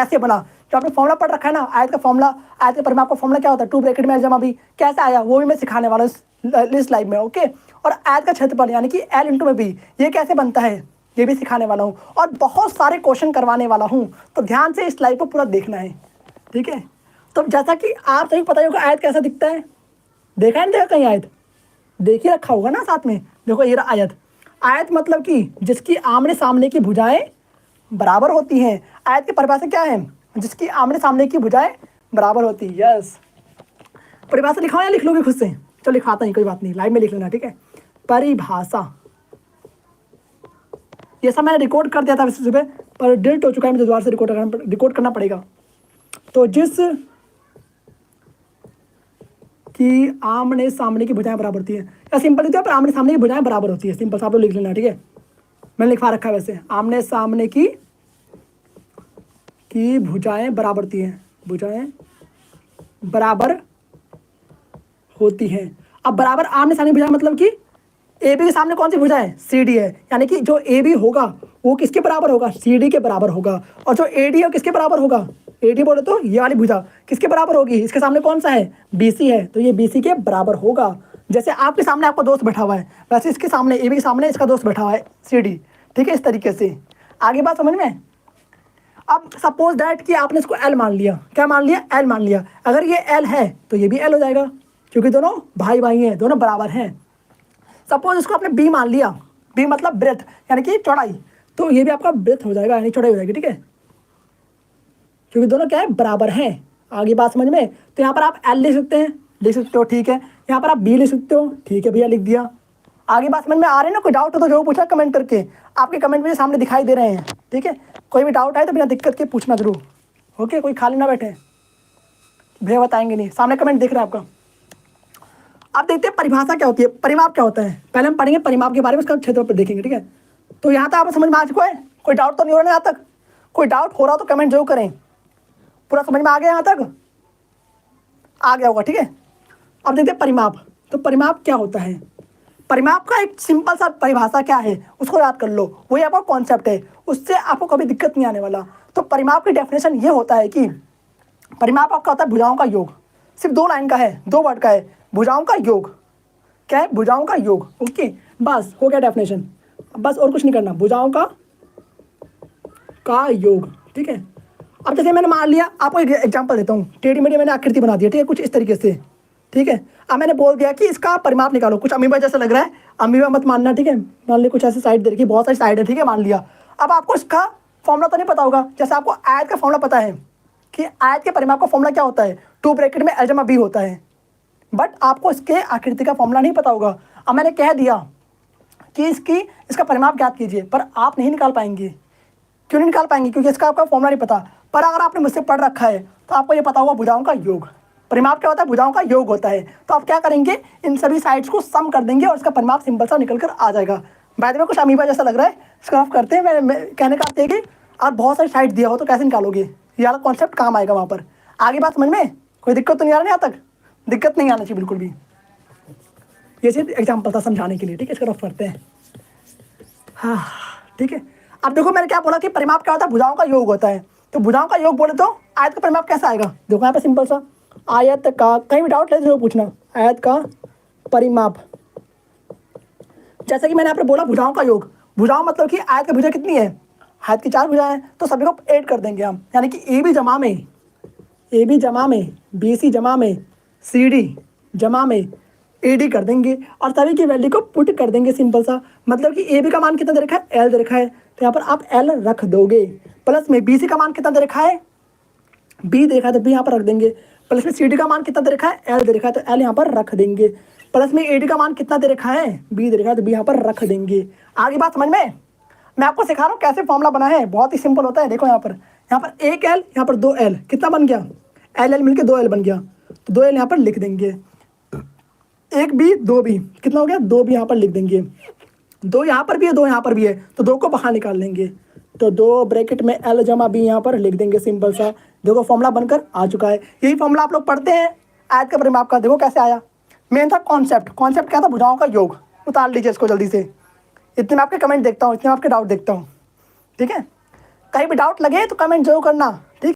कैसे बना, जो आपने फॉर्मूला पढ़ रखा है ना आयत का फॉर्मूला, आयत के परिमाप का फॉर्मूला क्या होता है, 2 ब्रैकेट में जमा बी कैसे आया वो भी मैं सिखाने वाला हूँ इस लाइव में। ओके, और आयत का क्षेत्रफल यानी कि एल इंटू में बी ये कैसे बनता है ये भी सिखाने वाला हूँ, और बहुत सारे क्वेश्चन करवाने वाला हूँ, तो ध्यान से इस लाइव को पूरा देखना है। ठीक है, तो जैसा कि आप सभी पता होगा आयत कैसा दिखता है, देखा है ना, देखा कहीं आयत देख ही रखा होगा ना साथ में। देखो ये रहा आयत, आयत मतलब कि जिसकी आमने सामने की भुजाएं बराबर होती हैं। आयत की परिभाषा क्या है, जिसकी आमने सामने की भुजाएं बराबर होती है। यस, परिभाषा लिखाओ या लिख लोगे खुद से, चलो लिखाता नहीं, कोई बात नहीं, लाइव में लिख लेना। ठीक है, परिभाषा ये सब मैंने रिकॉर्ड कर दिया था वैसे सुबह, पर डिलीट हो चुका है, मुझे दोबारा से रिकॉर्ड करना पड़ेगा। तो जिस कि आमने सामने की भुजाएं बराबर होती है, या सिंपल लिखते हैं पर आमने सामने की भुजाएं बराबर होती है, सिंपल सा आप लोग लिख लेना। ठीक है, मैंने लिखवा रखा है वैसे, आमने सामने की भुजाएं बराबर होती हैं, भुजाएं बराबर होती हैं। अब बराबर आमने सामने भुजाएं मतलब कि ए बी के सामने कौन सी भुजा है, सी डी है, यानी कि जो ए बी होगा वो किसके बराबर होगा, सी डी के बराबर होगा, और जो ए डी है किसके बराबर होगा, ए डी बोले तो ये वाली भुजा किसके बराबर होगी, इसके सामने कौन सा है, बी सी है, तो ये बी सी के बराबर होगा। जैसे आपके सामने आपका दोस्त बैठा हुआ है, वैसे इसके सामने ए बी के सामने इसका दोस्त बैठा हुआ है सी डी। ठीक है, इस तरीके से आगे बात समझ में। अब सपोज दैट कि आपने इसको एल मान लिया, क्या मान लिया, एल मान लिया, अगर ये एल है तो ये भी एल हो जाएगा, क्योंकि दोनों भाई भाई हैं, दोनों बराबर हैं। सपोज इसको आपने बी मान लिया, बी मतलब ब्रेथ यानी कि चौड़ाई, तो ये भी आपका ब्रेथ हो जाएगा यानी चौड़ाई हो जाएगी। ठीक है, क्योंकि दोनों क्या है, बराबर हैं। आगे बात समझ में, तो यहाँ पर आप एल लिख सकते हो, ठीक है, यहाँ पर आप बी लिख सकते हो, ठीक है भैया लिख दिया। आगे बात समझ में आ रही है ना, कोई डाउट हो तो जो पूछना कमेंट करके, आपके कमेंट मेरे सामने दिखाई दे रहे हैं। ठीक है, कोई भी डाउट आए तो बिना दिक्कत के पूछना जरूर। ओके, कोई खाली ना बैठे, भैया बताएंगे नहीं, सामने कमेंट दिख रहा है आपका। अब देखते हैं परिभाषा क्या होती है, परिमाप क्या होता है, पहले हम पढ़ेंगे परिमाप के बारे में, उसका क्षेत्रफल पर देखेंगे। ठीक है, तो यहाँ तक आप समझ में आ चुका है, कोई डाउट तो नहीं हो रहा है यहाँ तक, कोई डाउट हो रहा तो कमेंट जरूर करें। पूरा समझ में आ गया, यहाँ तक आ गया होगा। ठीक है, अब देखते हैं परिमाप। तो परिमाप क्या होता है, परिमाप का एक सिंपल सा परिभाषा क्या है उसको याद कर लो, वही आपका कॉन्सेप्ट है, उससे आपको कभी दिक्कत नहीं आने वाला। तो परिमाप की डेफिनेशन ये होता है कि परिमाप आपका होता है भुजाओं का योग, सिर्फ 2 लाइन का है, 2 वर्ड का है, भुजाओं का योग। क्या है, भुजाओं का योग। ओके, बस हो गया डेफिनेशन, बस और कुछ नहीं करना, भुजाओं का योग। ठीक है, अब जैसे मैंने मान लिया, आपको एक एग्जांपल देता हूँ, टेढ़ी मेढ़ी मैंने आकृति बना दी है। ठीक है, कुछ इस तरीके से। ठीक है, अब मैंने बोल दिया कि इसका परिमाप निकालो, कुछ अमीबा जैसा लग रहा है, अमीबा मत मानना। ठीक है, मान लिया कुछ ऐसी साइड दे रखी, बहुत सारी साइड है। ठीक है, मान लिया। अब आपको इसका फॉर्मूला तो नहीं पता होगा, जैसे आपको आयत का फॉर्मूला पता है कि आयत के परिमाप का फॉर्मूला क्या होता है, 2 ब्रैकेट में एल जमा बी होता है, बट आपको इसके आकृति का फॉर्मूला नहीं पता होगा। अब मैंने कह दिया कि इसका परिमाप ज्ञात कीजिए, पर आप नहीं निकाल पाएंगे। क्यों नहीं निकाल पाएंगे, क्योंकि इसका आपका फॉर्मूला नहीं पता। पर अगर आपने मुझसे पढ़ रखा है तो आपको ये पता होगा भुजाओं का योग, परिमाप क्या होता है, भुजाओं का योग होता है। तो आप क्या करेंगे, इन सभी साइड्स को सम कर देंगे और इसका परिमाप सिंपल सा निकल कर आ जाएगा। बाद में कुछ अमीबा जैसा लग रहा है, इसको आप करते हैं, मैं कहने का है कि आप बहुत सारी साइड दिया हो तो कैसे निकालोगे, ये वाला कॉन्सेप्ट काम आएगा वहाँ पर। आगे बात समझ में, कोई दिक्कत तो नहीं आ रहा यहाँ तक, दिक्कत नहीं आना चाहिए बिल्कुल भी, ये सिर्फ एग्जाम्पल था समझाने के लिए। ठीक है, इसको रफ करते हैं। हाँ ठीक है, अब देखो मैंने क्या बोला कि परिमाप क्या होता है, भुजाओं का योग होता है। तो भुजाओं का योग बोले तो आयत का परिमाप कैसा आएगा, देखो यहाँ पे सिंपल सा, आयत का, कहीं भी डाउट ले पूछना, आयत का परिमाप, जैसे कि मैंने यहाँ पे बोला भुजाओं का योग, भुजाओं मतलब कि आयत की भुजा कितनी है, आयत की 4 भुजाएं हैं, तो सभी को ऐड कर देंगे हम, यानी कि ए बी जमा में बी सी जमा में सी डी जमा में ए डी कर देंगे और सभी की वैल्यू को पुट कर देंगे सिंपल सा। मतलब कि ए बी का मान कितना दे रखा है, एल दे रखा है, तो यहाँ पर आप एल रख दोगे। प्लस में बी सी का मान कितना दे रखा है, बी दे रखा है तो बी यहाँ पर रख देंगे। प्लस में सी डी का मान कितना दे रखा है, एल दे रखा है तो एल यहाँ पर रख देंगे। प्लस में ए डी का मान कितना दे रखा है, बी दे रखा है तो बी यहाँ पर रख देंगे। आगे बात समझ में, मैं आपको सिखा रहा हूँ कैसे फॉर्मूला बना है, बहुत ही सिंपल होता है। देखो यहाँ पर एक एल, यहाँ पर 2 एल, कितना बन गया, एल एल मिलके 2 एल बन गया, तो 2 एल यहाँ पर लिख देंगे। एक बी 2 बी कितना हो गया, 2 बी यहाँ पर लिख देंगे। 2 यहाँ पर भी है, 2 यहाँ पर भी है, तो 2 को बाहर निकाल लेंगे, तो 2 ब्रैकेट में एल जमा बी यहाँ पर लिख देंगे सिंपल सा। देखो फॉर्मूला बनकर आ चुका है। यही फॉर्मूला आप लोग पढ़ते हैं आयत का परिमाप का, देखो कैसे आया। मेन था कॉन्सेप्ट क्या था, भुजाओं का योग। उतार लीजिए इसको जल्दी से, इतने में आपके कमेंट देखता हूँ, इतने में आपके डाउट देखता हूँ। ठीक है, कहीं भी डाउट लगे तो कमेंट जरूर करना। ठीक।